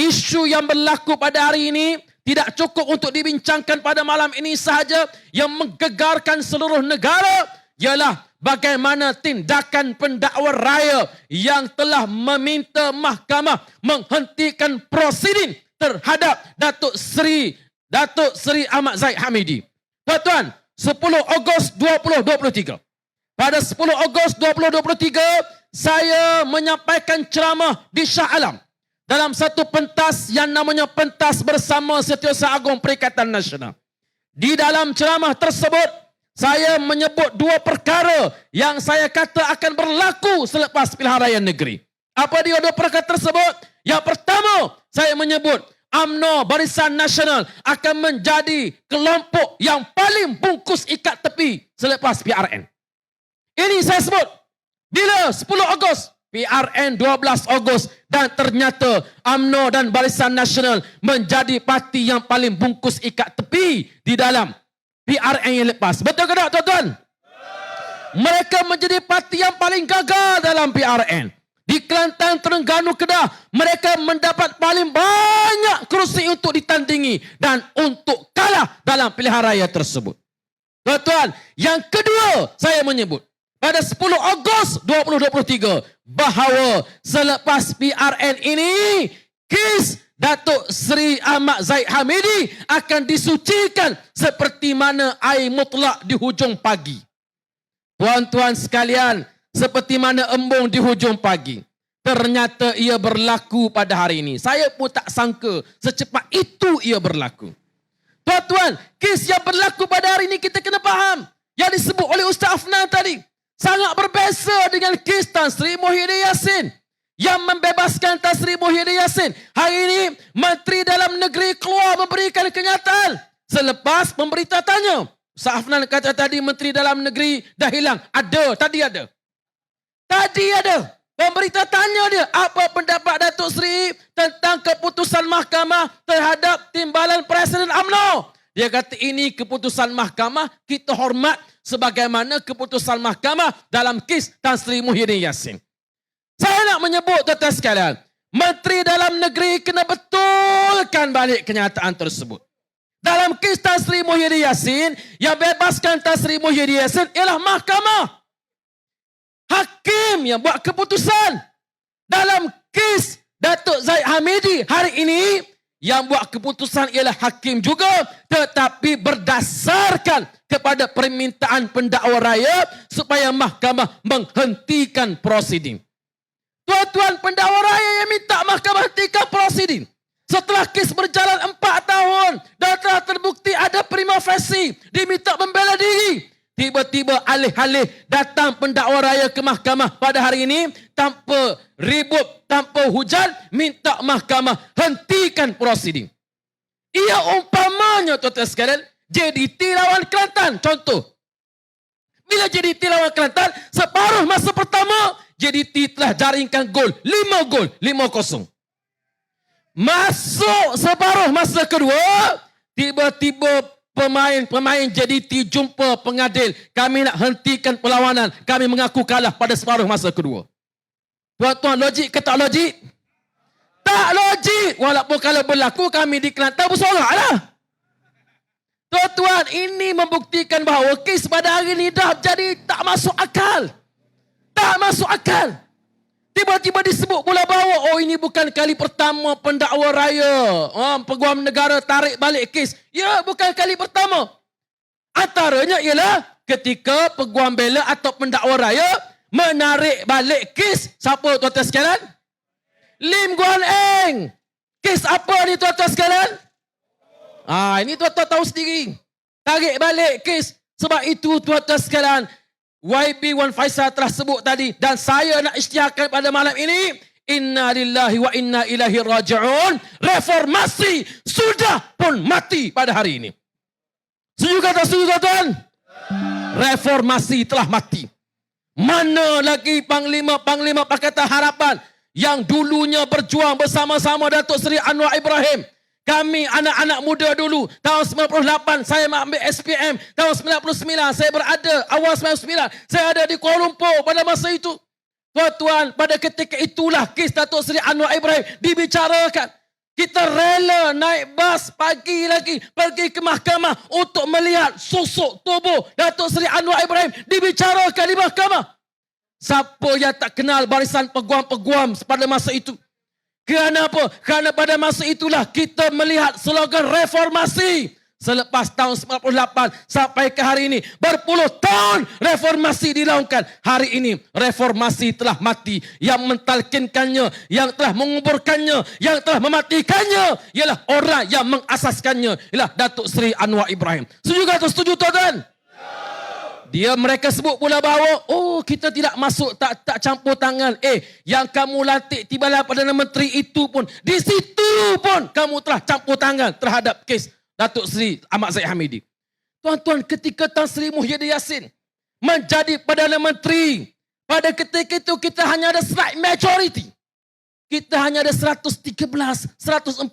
isu yang berlaku pada hari ini tidak cukup untuk dibincangkan pada malam ini sahaja. Yang menggegarkan seluruh negara ialah bagaimana tindakan pendakwa raya yang telah meminta mahkamah menghentikan prosiding terhadap Datuk Seri Ahmad Zahid Hamidi. Tuan-tuan, 10 Ogos 2023. Pada 10 Ogos 2023, saya menyampaikan ceramah di Shah Alam dalam satu pentas yang namanya Pentas Bersama Setiausaha Agung Perikatan Nasional. Di dalam ceramah tersebut, saya menyebut dua perkara yang saya kata akan berlaku selepas pilihan raya negeri. Apa dia dua perkara tersebut? Yang pertama, saya menyebut UMNO Barisan Nasional akan menjadi kelompok yang paling bungkus ikat tepi selepas PRN. Ini saya sebut. Bila 10 Ogos, PRN 12 Ogos, dan ternyata UMNO dan Barisan Nasional menjadi parti yang paling bungkus ikat tepi di dalam PRN yang lepas. Betul ke tak, tuan-tuan? Mereka menjadi parti yang paling gagal dalam PRN. Di Kelantan, Terengganu, Kedah, mereka mendapat paling banyak kerusi untuk ditandingi dan untuk kalah dalam pilihan raya tersebut. Tuan-tuan, yang kedua saya menyebut pada 10 Ogos 2023 bahawa selepas PRN ini, kes Datuk Seri Ahmad Zahid Hamidi akan disucikan seperti mana air mutlak di hujung pagi. Tuan-tuan sekalian, seperti mana embung di hujung pagi. Ternyata ia berlaku pada hari ini. Saya pun tak sangka secepat itu ia berlaku. Tuan-tuan, kes yang berlaku pada hari ini kita kena faham. Yang disebut oleh Ustaz Afnan tadi sangat berbeza dengan kes Tan Sri Muhyiddin Yassin yang membebaskan Tan Sri Muhyiddin Yassin. Hari ini Menteri Dalam Negeri keluar memberikan kenyataan selepas pemberita tanya. Ustaz Afnan kata tadi Menteri Dalam Negeri dah hilang. Ada, tadi ada. Tadi ada. Pemberita tanya dia, apa pendapat Datuk Seri tentang keputusan mahkamah terhadap timbalan Presiden UMNO? Dia kata ini keputusan mahkamah, kita hormat sebagaimana keputusan mahkamah dalam kes Tan Sri Muhyiddin Yassin. Saya nak menyebut tuan-tuan sekalian, Menteri Dalam Negeri kena betulkan balik kenyataan tersebut. Dalam kes Tan Sri Muhyiddin Yassin, yang bebaskan Tan Sri Muhyiddin Yassin ialah mahkamah. Hakim yang buat keputusan. Dalam kes Datuk Zahid Hamidi hari ini, yang buat keputusan ialah hakim juga, tetapi berdasarkan kepada permintaan pendakwa raya supaya mahkamah menghentikan prosiding. Tuan-tuan, pendakwa raya yang minta mahkamah hentikan prosiding setelah kes berjalan 4 tahun dan telah terbukti ada prima facie, diminta membela diri. Tiba-tiba alih-alih datang pendakwa raya ke mahkamah pada hari ini, tanpa ribut, tanpa hujan, minta mahkamah hentikan prosiding. Ia umpamanya, tuan-tuan sekalian, JDT lawan Kelantan. Contoh, bila JDT lawan Kelantan, separuh masa pertama, JDT telah jaringkan gol. 5 gol, 5-0. Masuk separuh masa kedua, tiba-tiba pemain JDT jumpa pengadil. Kami nak hentikan perlawanan. Kami mengaku kalah pada separuh masa kedua. Tuan-tuan, logik ke tak logik? Tak logik. Walaupun kalau berlaku, kami di Kelantan bersorak lah. Tuan-tuan, ini membuktikan bahawa kes pada hari ini dah jadi tak masuk akal. Tak masuk akal. Tiba-tiba disebut pula bahawa, oh ini bukan kali pertama pendakwa raya, peguam negara tarik balik kes. Ya, bukan kali pertama. Antaranya ialah ketika peguam bela atau pendakwa raya menarik balik kes. Siapa tuan-tuan sekalian? Lim Guan Eng. Kes apa ni tuan-tuan sekalian? Ini tuan-tuan tahu sendiri. Tarik balik kes. Sebab itu tuan-tuan sekalian, YB Wan Faisal telah sebut tadi, dan saya nak isytiharkan pada malam ini, inna lillahi wa inna ilaihi raji'un. Reformasi sudah pun mati pada hari ini. Setuju tak setuju, tuan-tuan? Reformasi telah mati. Mana lagi panglima-panglima Pakatan Harapan yang dulunya berjuang bersama-sama Datuk Seri Anwar Ibrahim. Kami anak-anak muda dulu, tahun 98 saya ambil SPM, tahun 99 saya berada, awal 99 saya ada di Kuala Lumpur pada masa itu. Tuan-tuan, pada ketika itulah kes Datuk Seri Anwar Ibrahim dibicarakan. Kita rela naik bas pagi lagi pergi ke mahkamah untuk melihat sosok tubuh Datuk Seri Anwar Ibrahim dibicarakan di mahkamah. Siapa yang tak kenal barisan peguam-peguam pada masa itu? Kenapa? Kerana pada masa itulah kita melihat slogan reformasi. Selepas tahun 98 sampai ke hari ini, berpuluh tahun reformasi dilakukan. Hari ini reformasi telah mati. Yang mentalkinkannya, yang telah menguburkannya, yang telah mematikannya ialah orang yang mengasaskannya, ialah Datuk Seri Anwar Ibrahim. Setuju atau setuju tuan-tuan? Mereka sebut pula bahawa kita tidak masuk, tak campur tangan. Yang kamu lantik tibalah Perdana Menteri itu pun, di situ pun kamu telah campur tangan terhadap kes Datuk Seri Ahmad Zahid Hamidi. Tuan-tuan, ketika Tan Sri Muhyiddin Yassin menjadi Perdana Menteri, pada ketika itu kita hanya ada slight majority. Kita hanya ada 113, 114.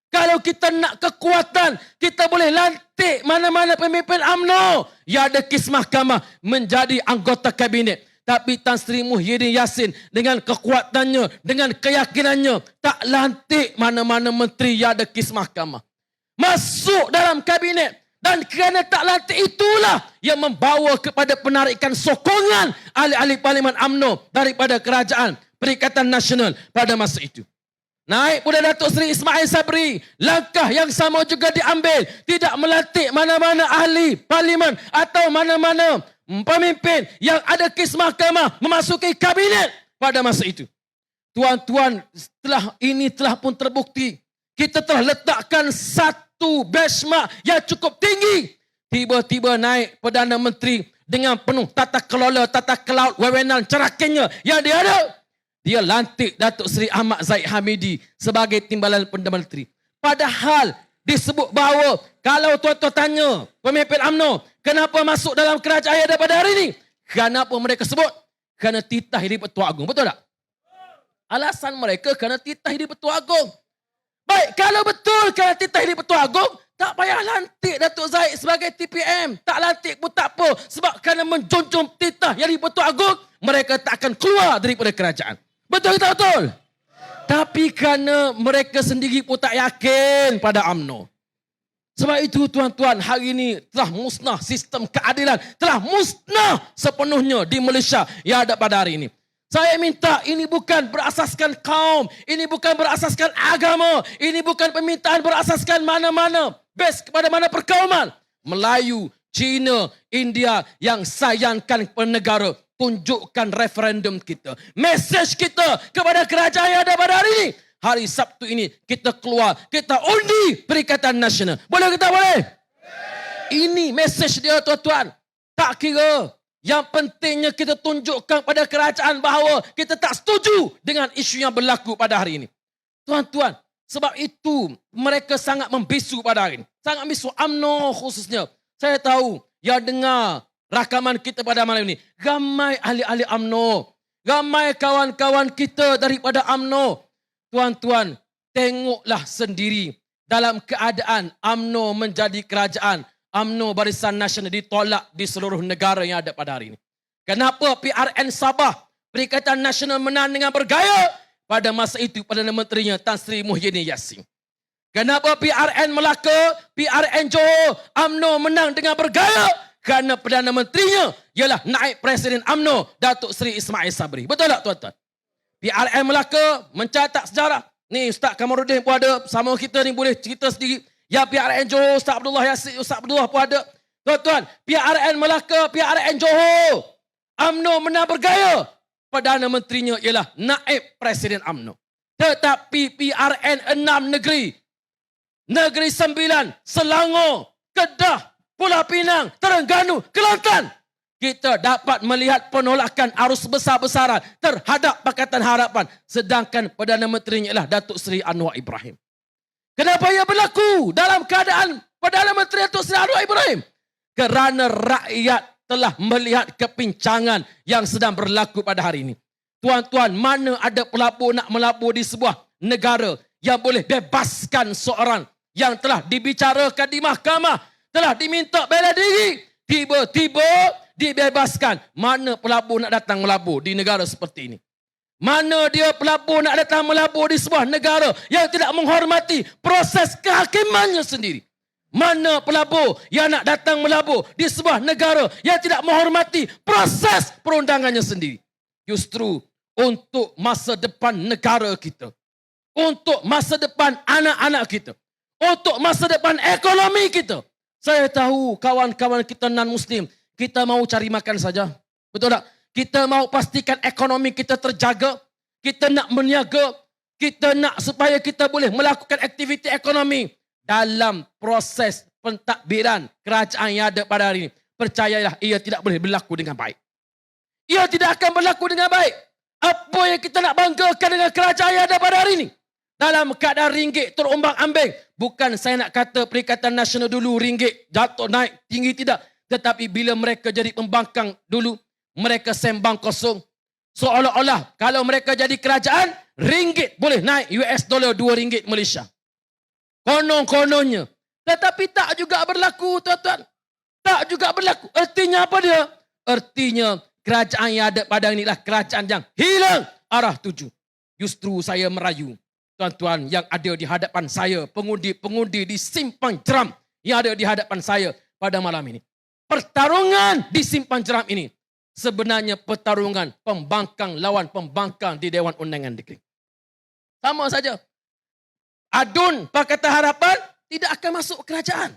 Kalau kita nak kekuatan, kita boleh lantik mana-mana pemimpin UMNO yang ada kes mahkamah menjadi anggota kabinet. Tapi Tan Sri Muhyiddin Yassin dengan kekuatannya, dengan keyakinannya, tak lantik mana-mana menteri yang ada kes mahkamah. Masuk dalam kabinet. Dan kerana tak lantik itulah yang membawa kepada penarikan sokongan ahli-ahli Parlimen UMNO daripada kerajaan Perikatan Nasional pada masa itu. Naik pula Datuk Seri Ismail Sabri. Langkah yang sama juga diambil. Tidak melantik mana-mana ahli Parlimen atau mana-mana pemimpin yang ada kes mahkamah memasuki kabinet pada masa itu. Tuan-tuan, setelah ini telah pun terbukti. Kita telah letakkan satu benchmark yang cukup tinggi. Tiba-tiba naik Perdana Menteri dengan penuh tata kelola, tata kelaut, wewenang, cerakannya yang dia ada. Dia lantik Datuk Seri Ahmad Zahid Hamidi sebagai timbalan Perdana Menteri. Padahal disebut bahawa kalau tuan-tuan tanya pemimpin UMNO, kenapa masuk dalam kerajaan yang ada pada hari ini? Kenapa mereka sebut? Kerana titah di Petua Agong. Betul tak? Alasan mereka kerana titah di Petua Agong. Baik, kalau betul kerana titah di Petua Agong, tak payah lantik Datuk Zahid sebagai TPM. Tak lantik pun tak apa. Sebab kerana menjunjung titah yang di Petua Agong, mereka tak akan keluar daripada kerajaan. Betul tak betul? Tapi kerana mereka sendiri pun tak yakin pada UMNO. Sebab itu tuan-tuan, hari ini telah musnah sistem keadilan. Telah musnah sepenuhnya di Malaysia yang ada pada hari ini. Saya minta ini bukan berasaskan kaum. Ini bukan berasaskan agama. Ini bukan permintaan berasaskan mana-mana. Base kepada mana perkauman. Melayu, Cina, India yang sayangkan kepada negara. Tunjukkan referendum kita. Mesej kita kepada kerajaan yang ada pada hari ini. Hari Sabtu ini kita keluar. Kita undi Perikatan Nasional. Boleh kita boleh? Ini mesej dia tuan-tuan. Tak kira. Yang pentingnya kita tunjukkan pada kerajaan bahawa kita tak setuju dengan isu yang berlaku pada hari ini. Tuan-tuan, sebab itu mereka sangat membisu pada hari ini. Sangat membisu UMNO khususnya. Saya tahu yang dengar rakaman kita pada malam ini. Ramai ahli-ahli UMNO. Ramai kawan-kawan kita daripada UMNO. Tuan-tuan, tengoklah sendiri. Dalam keadaan UMNO menjadi kerajaan. UMNO Barisan Nasional ditolak di seluruh negara yang ada pada hari ini. Kenapa PRN Sabah, Perikatan Nasional menang dengan bergaya? Pada masa itu Perdana Menterinya Tan Sri Muhyiddin Yassin. Kenapa PRN Melaka, PRN Johor, UMNO menang dengan bergaya? Kerana Perdana Menterinya ialah naib Presiden UMNO Datuk Seri Ismail Sabri. Betul tak tuan-tuan? PRN Melaka mencatat sejarah. Ni Ustaz Kamarudin pun ada, sama kita ni boleh cerita sendiri. Ya PRN Johor, Ustaz Abdullah Yassin, Ustaz Abdullah pun ada. Tuan-tuan, PRN Melaka, PRN Johor, UMNO menang bergaya. Perdana Menterinya ialah naib Presiden UMNO. Tetapi PRN 6 negeri, Negeri Sembilan, Selangor, Kedah, Pulau Pinang, Terengganu, Kelantan, kita dapat melihat penolakan arus besar-besaran terhadap Pakatan Harapan. Sedangkan Perdana Menterinya ialah Datuk Seri Anwar Ibrahim. Kenapa ia berlaku dalam keadaan Perdana Menteri Datuk Seri Anwar Ibrahim? Kerana rakyat telah melihat kepincangan yang sedang berlaku pada hari ini. Tuan-tuan, mana ada pelabur nak melabur di sebuah negara yang boleh bebaskan seorang yang telah dibicarakan di mahkamah, telah diminta bela diri, tiba-tiba dibebaskan. Mana pelabur nak datang melabur di negara seperti ini? Mana dia pelabur nak datang melabur di sebuah negara yang tidak menghormati proses kehakimannya sendiri. Mana pelabur yang nak datang melabur di sebuah negara yang tidak menghormati proses perundangannya sendiri. Justru untuk masa depan negara kita, untuk masa depan anak-anak kita, untuk masa depan ekonomi kita. Saya tahu kawan-kawan kita non-Muslim, kita mau cari makan saja. Betul tak? Kita mau pastikan ekonomi kita terjaga. Kita nak berniaga. Kita nak supaya kita boleh melakukan aktiviti ekonomi. Dalam proses pentadbiran kerajaan yang ada pada hari ini, percayalah, ia tidak boleh berlaku dengan baik. Ia tidak akan berlaku dengan baik. Apa yang kita nak banggakan dengan kerajaan yang ada pada hari ini? Dalam keadaan ringgit terombang-ambing. Bukan saya nak kata Perikatan Nasional dulu ringgit jatuh naik tinggi, tidak. Tetapi bila mereka jadi pembangkang dulu, mereka sembang kosong. Seolah-olah kalau mereka jadi kerajaan, ringgit boleh naik US dollar RM2 Malaysia. Konon-kononnya. Tetapi tak juga berlaku, tuan-tuan. Tak juga berlaku. Artinya apa dia? Artinya kerajaan yang ada pada inilah kerajaan yang hilang arah tuju. Justru saya merayu tuan-tuan yang ada di hadapan saya, pengundi-pengundi di simpang jeram yang ada di hadapan saya pada malam ini. Pertarungan di simpang jeram ini sebenarnya pertarungan pembangkang lawan pembangkang di Dewan Undangan Negeri. Sama saja. Adun Pakatan Harapan tidak akan masuk kerajaan.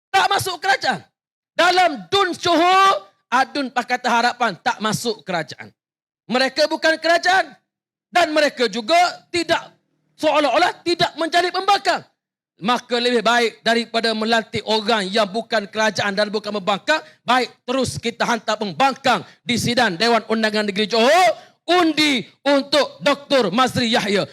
Tak masuk kerajaan. Dalam Dun Johor, Adun Pakatan Harapan tak masuk kerajaan. Mereka bukan kerajaan. Dan mereka juga tidak, seolah-olah tidak menjadi pembangkang. Maka lebih baik daripada melantik orang yang bukan kerajaan dan bukan pembangkang, baik terus kita hantar pembangkang di sidang Dewan Undangan Negeri Johor, undi untuk Dr. Mazri Yahya.